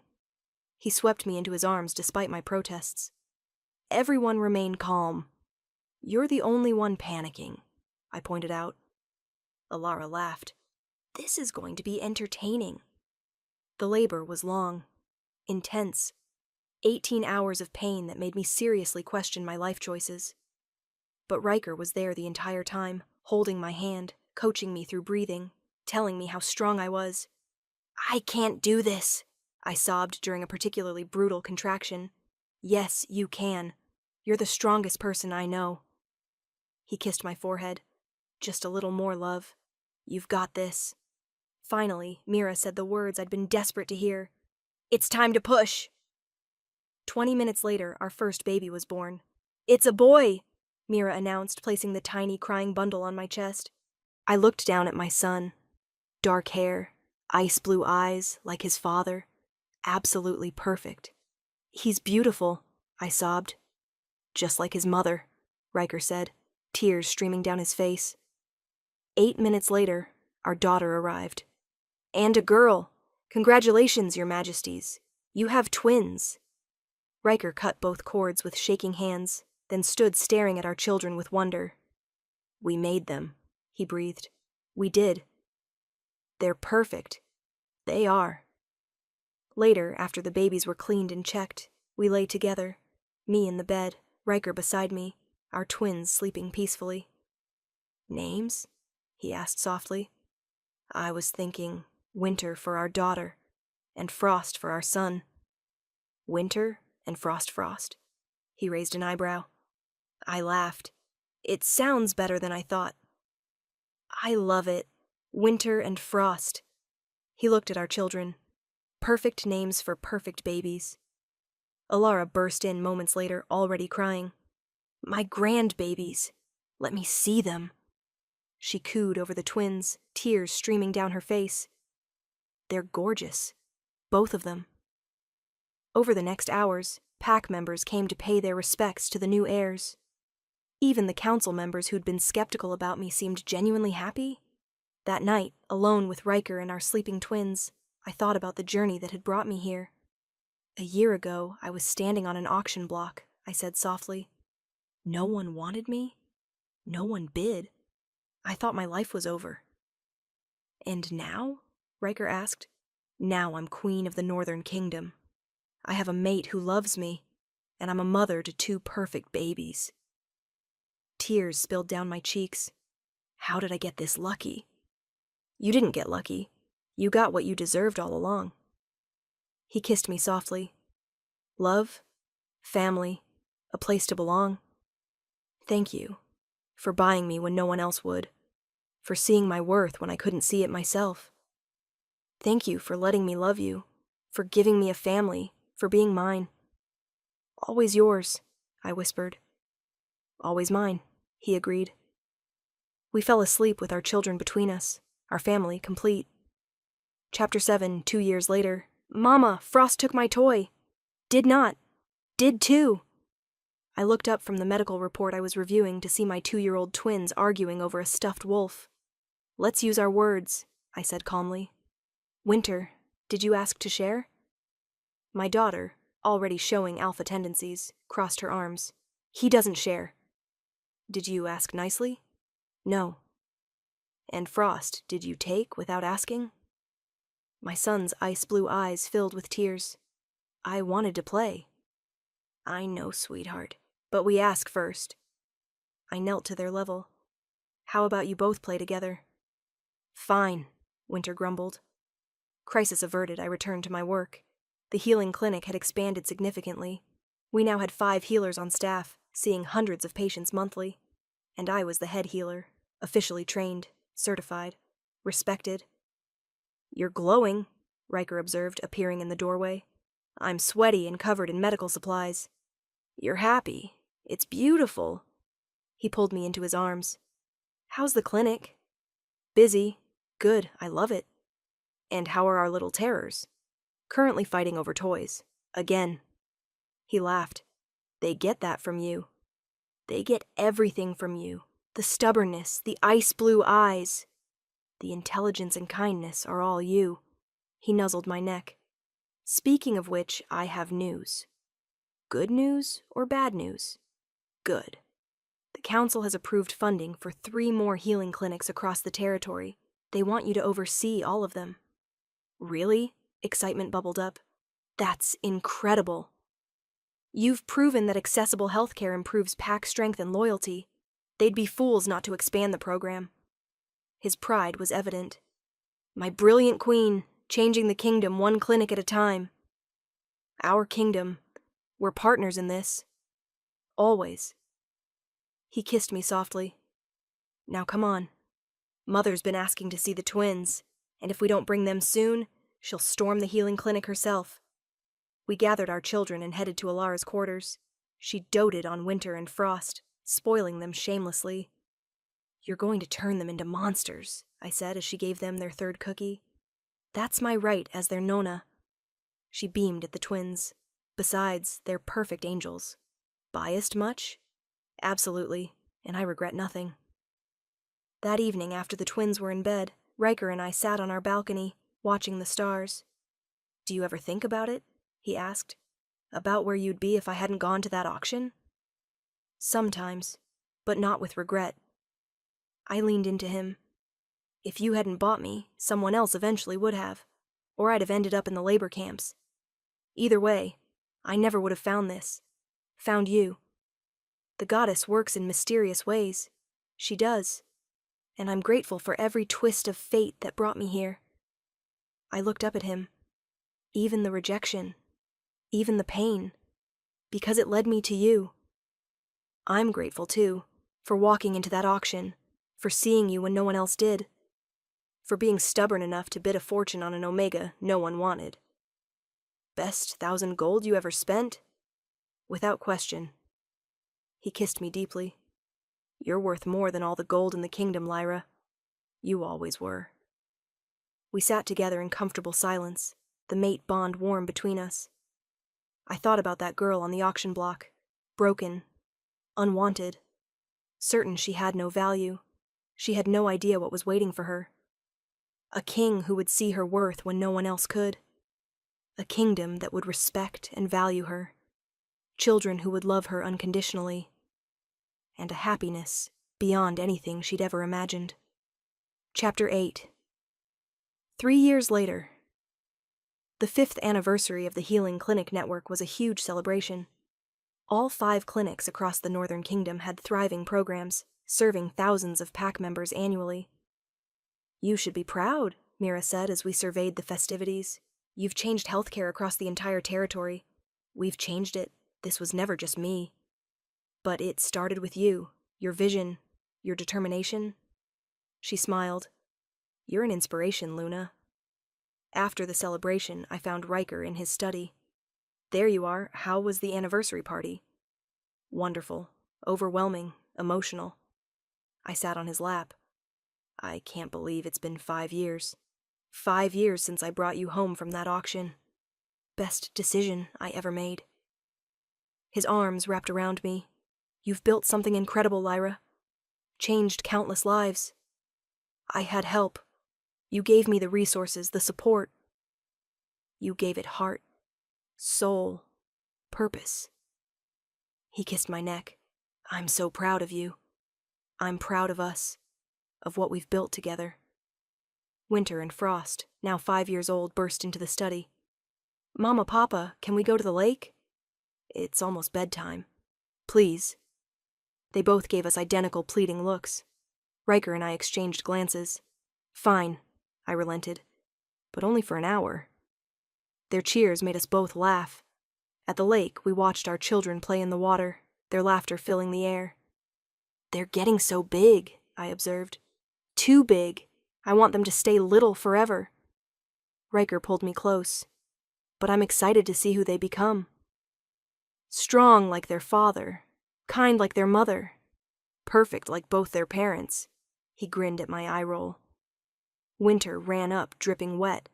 He swept me into his arms despite my protests. Everyone remain calm. You're the only one panicking, I pointed out. Alara laughed. This is going to be entertaining. The labor was long, intense. 18 hours of pain that made me seriously question my life choices. But Riker was there the entire time, holding my hand, coaching me through breathing, telling me how strong I was. I can't do this, I sobbed during a particularly brutal contraction. Yes, you can. You're the strongest person I know. He kissed my forehead. Just a little more, love. You've got this. Finally, Mira said the words I'd been desperate to hear. It's time to push. 20 minutes later, our first baby was born. It's a boy, Mira announced, placing the tiny crying bundle on my chest. I looked down at my son. Dark hair, ice blue eyes, like his father. Absolutely perfect. He's beautiful, I sobbed. Just like his mother, Riker said, tears streaming down his face. 8 minutes later, our daughter arrived. And a girl. Congratulations, Your Majesties. You have twins. Riker cut both cords with shaking hands, then stood staring at our children with wonder. We made them, he breathed. We did. They're perfect. They are. Later, after the babies were cleaned and checked, we lay together, me in the bed, Riker beside me, our twins sleeping peacefully. Names? He asked softly. I was thinking Winter for our daughter, and Frost for our son. Winter and Frost. He raised an eyebrow. I laughed. It sounds better than I thought. I love it. Winter and Frost. He looked at our children. Perfect names for perfect babies. Alara burst in moments later, already crying. My grandbabies. Let me see them. She cooed over the twins, tears streaming down her face. They're gorgeous. Both of them. Over the next hours, pack members came to pay their respects to the new heirs. Even the council members who'd been skeptical about me seemed genuinely happy. That night, alone with Riker and our sleeping twins, I thought about the journey that had brought me here. A year ago, I was standing on an auction block, I said softly. No one wanted me. No one bid. I thought my life was over. And now? Riker asked. Now I'm queen of the Northern Kingdom. I have a mate who loves me, and I'm a mother to 2 perfect babies. Tears spilled down my cheeks. How did I get this lucky? You didn't get lucky. You got what you deserved all along. He kissed me softly. Love, family, a place to belong. Thank you for buying me when no one else would, for seeing my worth when I couldn't see it myself. Thank you for letting me love you, for giving me a family, for being mine. Always yours, I whispered. Always mine, he agreed. We fell asleep with our children between us, our family complete. Chapter 7, 2 years later. Mama, Frost took my toy. Did not. Did too. I looked up from the medical report I was reviewing to see my 2-year-old twins arguing over a stuffed wolf. Let's use our words, I said calmly. Winter, did you ask to share? My daughter, already showing alpha tendencies, crossed her arms. He doesn't share. Did you ask nicely? No. And Frost, did you take without asking? My son's ice blue eyes filled with tears. I wanted to play. I know, sweetheart, but we ask first. I knelt to their level. How about you both play together? Fine, Winter grumbled. Crisis averted, I returned to my work. The healing clinic had expanded significantly. We now had 5 healers on staff, seeing hundreds of patients monthly. And I was the head healer, officially trained, certified, respected. You're glowing, Riker observed, appearing in the doorway. I'm sweaty and covered in medical supplies. You're happy. It's beautiful. He pulled me into his arms. How's the clinic? Busy. Good, I love it. And how are our little terrors? Currently fighting over toys. Again. He laughed. They get that from you. They get everything from you. The stubbornness, the ice blue eyes. The intelligence and kindness are all you. He nuzzled my neck. Speaking of which, I have news. Good news or bad news? Good. The council has approved funding for 3 more healing clinics across the territory. They want you to oversee all of them. Really? Excitement bubbled up. That's incredible. You've proven that accessible healthcare improves pack strength and loyalty. They'd be fools not to expand the program. His pride was evident. My brilliant queen, changing the kingdom 1 clinic at a time. Our kingdom. We're partners in this. Always. He kissed me softly. Now come on. Mother's been asking to see the twins, and if we don't bring them soon, she'll storm the healing clinic herself. We gathered our children and headed to Alara's quarters. She doted on Winter and Frost, spoiling them shamelessly. You're going to turn them into monsters, I said as she gave them their 3rd cookie. That's my right as their Nona. She beamed at the twins. Besides, they're perfect angels. Biased much? Absolutely, and I regret nothing. That evening, after the twins were in bed, Riker and I sat on our balcony, watching the stars. Do you ever think about it? He asked. About where you'd be if I hadn't gone to that auction? Sometimes, but not with regret. I leaned into him. If you hadn't bought me, someone else eventually would have, or I'd have ended up in the labor camps. Either way, I never would have found this. Found you. The goddess works in mysterious ways. She does. And I'm grateful for every twist of fate that brought me here. I looked up at him. Even the rejection. Even the pain. Because it led me to you. I'm grateful, too, for walking into that auction, for seeing you when no one else did, for being stubborn enough to bid a fortune on an Omega no one wanted. Best 1,000 gold you ever spent? Without question. He kissed me deeply. You're worth more than all the gold in the kingdom, Lyra. You always were. We sat together in comfortable silence, the mate bond warm between us. I thought about that girl on the auction block, broken, unwanted, certain she had no value. She had no idea what was waiting for her. A king who would see her worth when no one else could. A kingdom that would respect and value her. Children who would love her unconditionally. And a happiness beyond anything she'd ever imagined. Chapter 8. 3 years later. The 5th anniversary of the Healing Clinic Network was a huge celebration. All 5 clinics across the Northern Kingdom had thriving programs, serving thousands of PAC members annually. "You should be proud," Mira said as we surveyed the festivities. "You've changed healthcare across the entire territory. We've changed it. This was never just me. But it started with you, your vision, your determination." She smiled. "You're an inspiration, Luna." After the celebration, I found Riker in his study. "There you are. How was the anniversary party?" "Wonderful. Overwhelming. Emotional." I sat on his lap. "I can't believe it's been 5 years. 5 years since I brought you home from that auction. Best decision I ever made." His arms wrapped around me. "You've built something incredible, Lyra. Changed countless lives. I had help. You gave me the resources, the support. You gave it heart, soul, purpose." He kissed my neck. "I'm so proud of you. I'm proud of us, of what we've built together." Winter and Frost, now 5 years old, burst into the study. "Mama, Papa, can we go to the lake?" "It's almost bedtime. Please." They both gave us identical pleading looks. Riker and I exchanged glances. "Fine," I relented. "But only for an hour." Their cheers made us both laugh. At the lake, we watched our children play in the water, their laughter filling the air. "They're getting so big," I observed. "Too big. I want them to stay little forever." Riker pulled me close. "But I'm excited to see who they become. Strong like their father, kind like their mother, perfect like both their parents." He grinned at my eye roll. Winter ran up, dripping wet.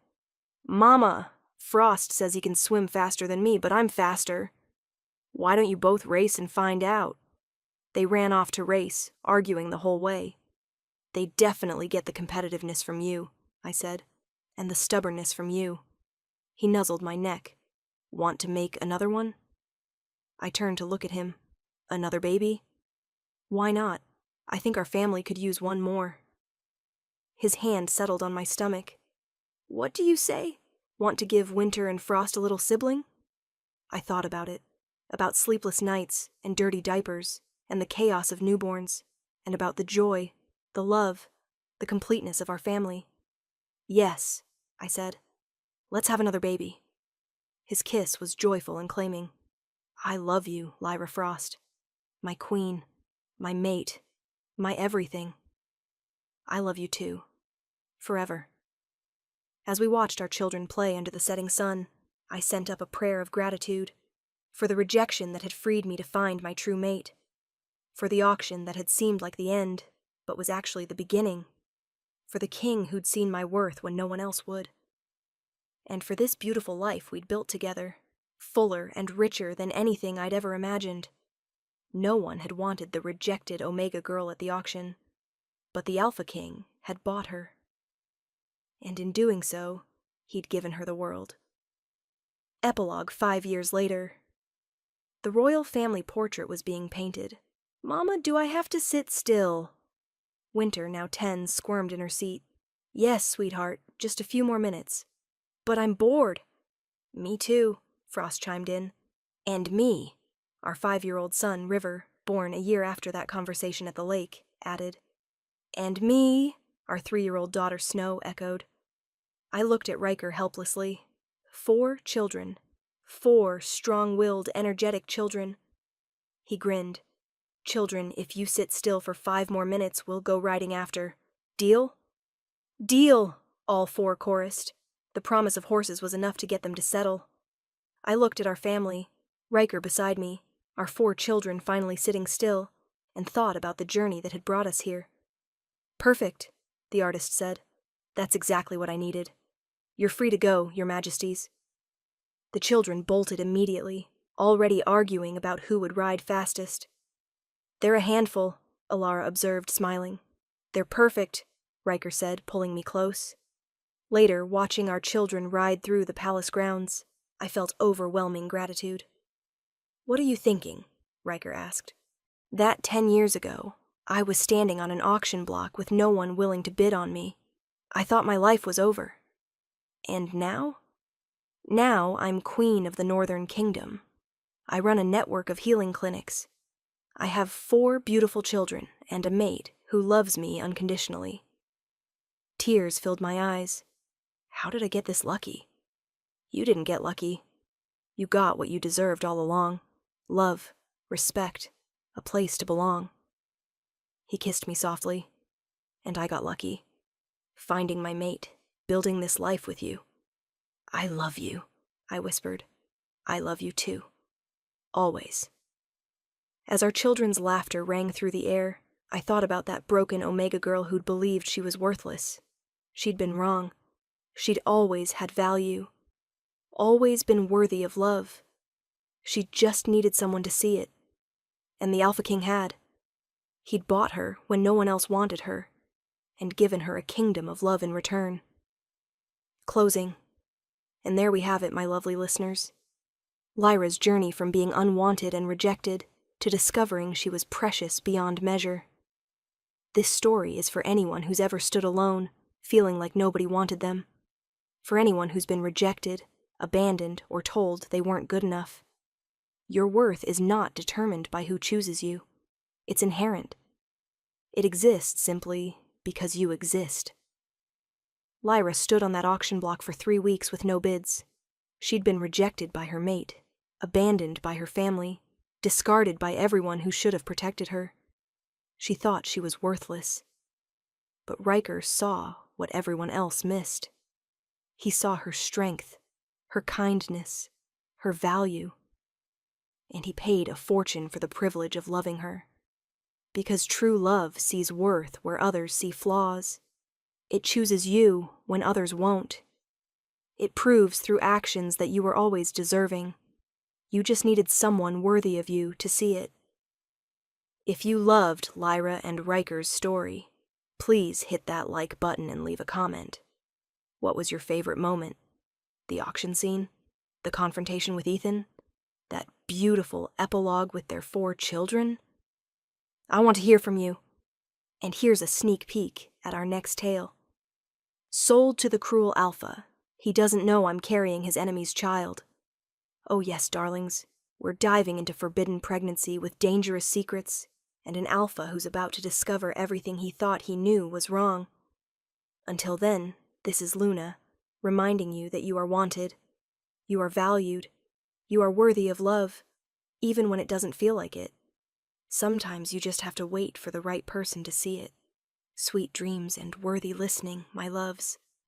"Mama, Frost says he can swim faster than me, but I'm faster. Why don't you both race and find out?" They ran off to race, arguing the whole way. "They definitely get the competitiveness from you," I said, "and the stubbornness from you." He nuzzled my neck. "Want to make another one?" I turned to look at him. "Another baby?" "Why not? I think our family could use one more." His hand settled on my stomach. "What do you say? Want to give Winter and Frost a little sibling?" I thought about it, about sleepless nights and dirty diapers, and the chaos of newborns, and about the joy, the love, the completeness of our family. "Yes," I said. "Let's have another baby." His kiss was joyful and claiming. "I love you, Lyra Frost. My queen, my mate, my everything. I love you too. Forever." As we watched our children play under the setting sun, I sent up a prayer of gratitude for the rejection that had freed me to find my true mate, for the auction that had seemed like the end, but was actually the beginning, for the king who'd seen my worth when no one else would, and for this beautiful life we'd built together, fuller and richer than anything I'd ever imagined. No one had wanted the rejected Omega girl at the auction, but the Alpha King had bought her. And in doing so, he'd given her the world. Epilogue 5 years later. The royal family portrait was being painted. "Mama, do I have to sit still?" Winter, now 10, squirmed in her seat. "Yes, sweetheart, just a few more minutes." "But I'm bored." "Me too," Frost chimed in. "And me," our 5-year-old son, River, born a year after that conversation at the lake, added. "And me," our 3-year-old daughter, Snow, echoed. I looked at Riker helplessly. 4 children. 4 strong-willed, energetic children. He grinned. "Children, if you sit still for 5 more minutes, we'll go riding after. Deal?" "Deal!" all 4 chorused. The promise of horses was enough to get them to settle. I looked at our family, Riker beside me, our 4 children finally sitting still, and thought about the journey that had brought us here. "Perfect," the artist said. "That's exactly what I needed. You're free to go, Your Majesties." The children bolted immediately, already arguing about who would ride fastest. "They're a handful," Alara observed, smiling. "They're perfect," Riker said, pulling me close. Later, watching our children ride through the palace grounds, I felt overwhelming gratitude. "What are you thinking?" Riker asked. "That 10 years ago, I was standing on an auction block with no one willing to bid on me. I thought my life was over. And now? Now I'm queen of the Northern Kingdom. I run a network of healing clinics. I have 4 beautiful children and a mate who loves me unconditionally. Tears filled my eyes. How did I get this lucky? You didn't get lucky. You got what you deserved all along. Love, respect, a place to belong. He kissed me softly, and I got lucky. Finding my mate, building this life with you. I love you, I whispered. I love you too. Always. As our children's laughter rang through the air, I thought about that broken Omega girl who'd believed she was worthless. She'd been wrong. She'd always had value. Always been worthy of love. She just needed someone to see it. And the Alpha King had. He'd bought her when no one else wanted her, and given her a kingdom of love in return. Closing. And there we have it, my lovely listeners. Lyra's journey from being unwanted and rejected to discovering she was precious beyond measure. This story is for anyone who's ever stood alone, feeling like nobody wanted them. For anyone who's been rejected, abandoned, or told they weren't good enough. Your worth is not determined by who chooses you. It's inherent. It exists simply because you exist. Lyra stood on that auction block for 3 weeks with no bids. She'd been rejected by her mate, abandoned by her family, discarded by everyone who should have protected her. She thought she was worthless. But Riker saw what everyone else missed. He saw her strength, her kindness, her value. And he paid a fortune for the privilege of loving her. Because true love sees worth where others see flaws. It chooses you when others won't. It proves through actions that you were always deserving. You just needed someone worthy of you to see it. If you loved Lyra and Riker's story, please hit that like button and leave a comment. What was your favorite moment? The auction scene? The confrontation with Ethan? That beautiful epilogue with their 4 children? I want to hear from you. And here's a sneak peek at our next tale. Sold to the cruel Alpha, he doesn't know I'm carrying his enemy's child. Oh yes, darlings, we're diving into forbidden pregnancy with dangerous secrets and an Alpha who's about to discover everything he thought he knew was wrong. Until then, this is Luna, reminding you that you are wanted, you are valued, you are worthy of love, even when it doesn't feel like it. Sometimes you just have to wait for the right person to see it. Sweet dreams and worthy listening, my loves.